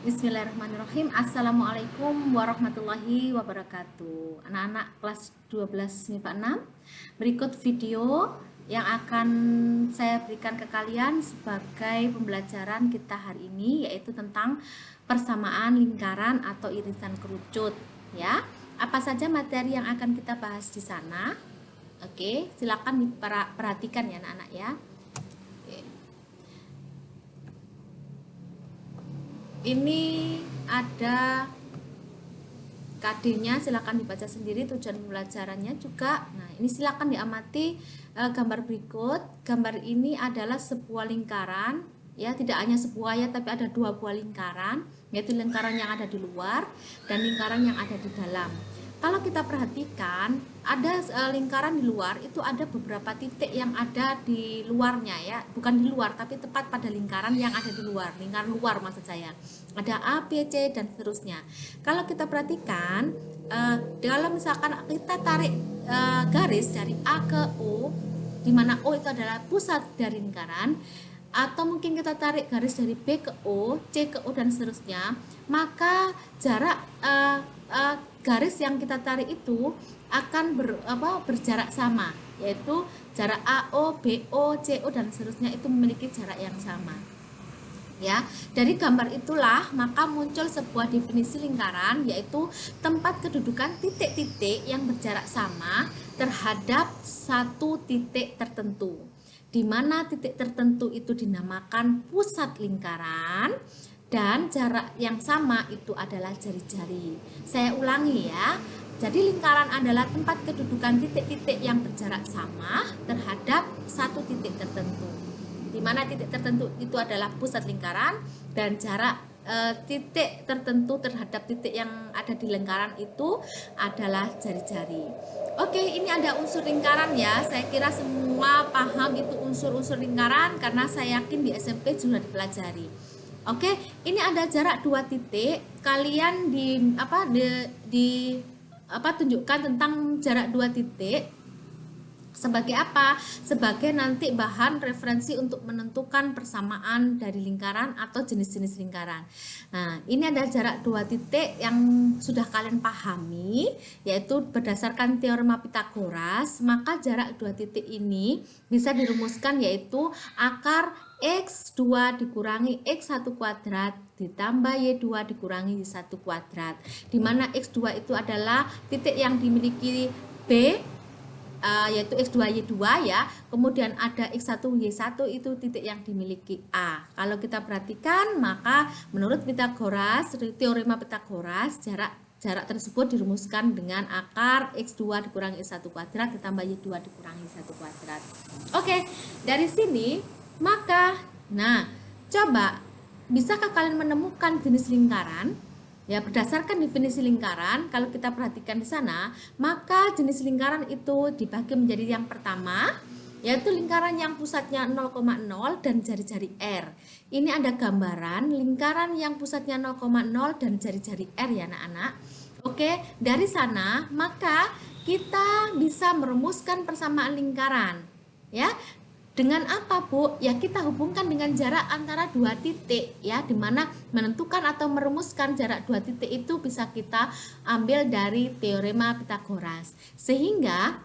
Bismillahirrahmanirrahim. Assalamualaikum warahmatullahi wabarakatuh. Anak-anak kelas 12 MIPA 6, berikut video yang akan saya berikan ke kalian sebagai pembelajaran kita hari ini, yaitu tentang persamaan lingkaran atau irisan kerucut, ya. Apa saja materi yang akan kita bahas di sana? Oke, silakan perhatikan ya anak-anak ya. Ini ada KD-nya, silakan dibaca sendiri tujuan pembelajarannya juga. Nah, ini silakan diamati gambar berikut. Gambar ini adalah sebuah lingkaran, ya, tidak hanya sebuah ya, tapi ada dua buah lingkaran, yaitu lingkaran yang ada di luar dan lingkaran yang ada di dalam. Kalau kita perhatikan, ada lingkaran di luar, itu ada beberapa titik yang ada di luarnya ya, bukan di luar tapi tepat pada lingkaran yang ada di luar, lingkaran luar maksud saya. Ada A, B, C dan seterusnya. Kalau kita perhatikan, dalam misalkan kita tarik garis dari A ke O, di mana O itu adalah pusat dari lingkaran, atau mungkin kita tarik garis dari B ke O, C ke O dan seterusnya, maka jarak garis yang kita tarik itu akan berjarak sama, yaitu jarak AO, BO, CO dan seterusnya itu memiliki jarak yang sama. Ya, dari gambar itulah maka muncul sebuah definisi lingkaran, yaitu tempat kedudukan titik-titik yang berjarak sama terhadap satu titik tertentu, di mana titik tertentu itu dinamakan pusat lingkaran dan jarak yang sama itu adalah jari-jari. Saya ulangi ya. Jadi lingkaran adalah tempat kedudukan titik-titik yang berjarak sama terhadap satu titik tertentu, di mana titik tertentu itu adalah pusat lingkaran dan jarak titik tertentu terhadap titik yang ada di lingkaran itu adalah jari-jari. Oke, ini ada unsur lingkaran ya. Saya kira semua paham itu unsur-unsur lingkaran karena saya yakin di SMP sudah dipelajari. Oke, ini ada jarak dua titik. Kalian tunjukkan tentang jarak dua titik sebagai apa? Sebagai nanti bahan referensi untuk menentukan persamaan dari lingkaran atau jenis-jenis lingkaran. Nah, ini ada jarak dua titik yang sudah kalian pahami, yaitu berdasarkan teorema Pythagoras, maka jarak dua titik ini bisa dirumuskan yaitu akar X2 dikurangi X1 kuadrat ditambah Y2 dikurangi Y1 kuadrat, di mana X2 itu adalah titik yang dimiliki B, yaitu X2 Y2 ya, kemudian ada X1 Y1 itu titik yang dimiliki A. Kalau kita perhatikan, maka menurut Pythagoras, teorema Pythagoras, jarak tersebut dirumuskan dengan akar X2 dikurangi Y1 kuadrat ditambah Y2 dikurangi Y1 kuadrat. Oke, dari sini maka, nah, coba bisakah kalian menemukan jenis lingkaran? Ya, berdasarkan definisi lingkaran, kalau kita perhatikan di sana, maka jenis lingkaran itu dibagi menjadi yang pertama, yaitu lingkaran yang pusatnya 0,0 dan jari-jari R. Ini ada gambaran lingkaran yang pusatnya 0,0 dan jari-jari R ya anak-anak. Oke, dari sana maka kita bisa merumuskan persamaan lingkaran. Ya, dengan apa Bu? Ya kita hubungkan dengan jarak antara dua titik ya, dimana menentukan atau merumuskan jarak dua titik itu bisa kita ambil dari teorema Pythagoras. Sehingga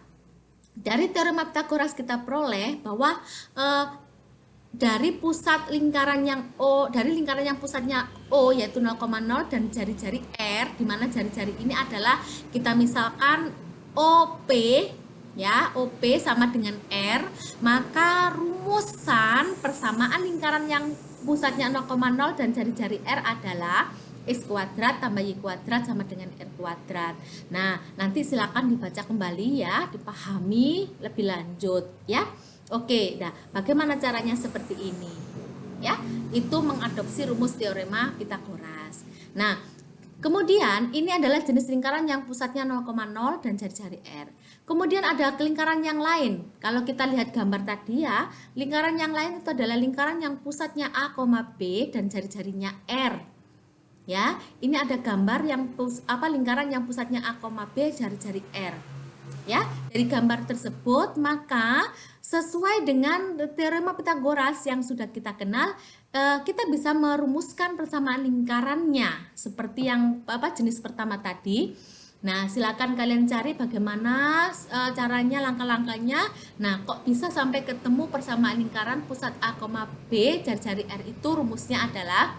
dari teorema Pythagoras kita peroleh bahwa dari pusat lingkaran yang O, dari lingkaran yang pusatnya O yaitu 0,0 dan jari-jari R, dimana jari-jari ini adalah kita misalkan OP ya, OP sama dengan R, maka rumusan persamaan lingkaran yang pusatnya 0,0 dan jari-jari R adalah X kuadrat tambah Y kuadrat sama dengan R kuadrat. Nah, nanti silakan dibaca kembali ya, dipahami lebih lanjut ya. Oke, nah bagaimana caranya seperti ini? Ya, itu mengadopsi rumus teorema Pythagoras. Nah, kemudian ini adalah jenis lingkaran yang pusatnya 0,0 dan jari-jari R. Kemudian ada lingkaran yang lain. Kalau kita lihat gambar tadi ya, lingkaran yang lain itu adalah lingkaran yang pusatnya A, B dan jari-jarinya R. Ya, ini ada gambar yang lingkaran yang pusatnya A, B, jari-jari R. Ya, dari gambar tersebut maka sesuai dengan teorema Pitagoras yang sudah kita kenal, kita bisa merumuskan persamaan lingkarannya seperti yang jenis pertama tadi. Nah, silakan kalian cari bagaimana caranya, langkah-langkahnya. Nah, kok bisa sampai ketemu persamaan lingkaran pusat A, B, jari-jari R itu rumusnya adalah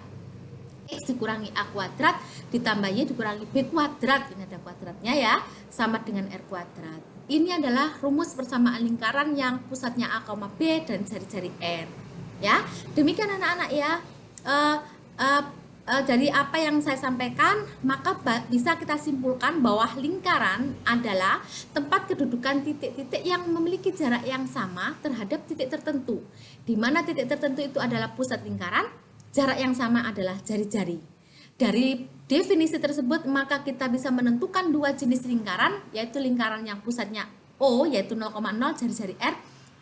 X dikurangi A kuadrat ditambah Y dikurangi B kuadrat, ini ada kuadratnya ya, sama dengan R kuadrat. Ini adalah rumus persamaan lingkaran yang pusatnya A, B dan jari-jari R. Ya, demikian anak-anak ya. Dari apa yang saya sampaikan, maka bisa kita simpulkan bahwa lingkaran adalah tempat kedudukan titik-titik yang memiliki jarak yang sama terhadap titik tertentu. Di mana titik tertentu itu adalah pusat lingkaran, jarak yang sama adalah jari-jari. Dari definisi tersebut, maka kita bisa menentukan dua jenis lingkaran, yaitu lingkaran yang pusatnya O, yaitu 0,0 jari-jari R,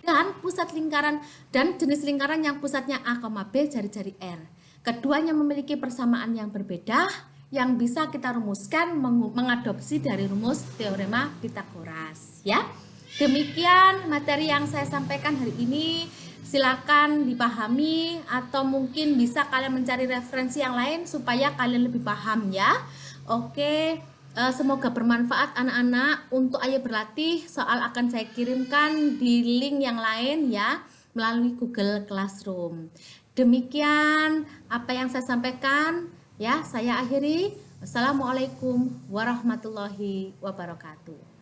dan pusat lingkaran dan jenis lingkaran yang pusatnya A, B, jari-jari R. Keduanya memiliki persamaan yang berbeda, yang bisa kita rumuskan mengadopsi dari rumus teorema Pitagoras. Ya, demikian materi yang saya sampaikan hari ini. Silakan dipahami atau mungkin bisa kalian mencari referensi yang lain supaya kalian lebih paham ya. Oke, semoga bermanfaat anak-anak. Untuk Ayo Berlatih, soal akan saya kirimkan di link yang lain ya melalui Google Classroom. Demikian apa yang saya sampaikan ya, saya akhiri. Wassalamualaikum warahmatullahi wabarakatuh.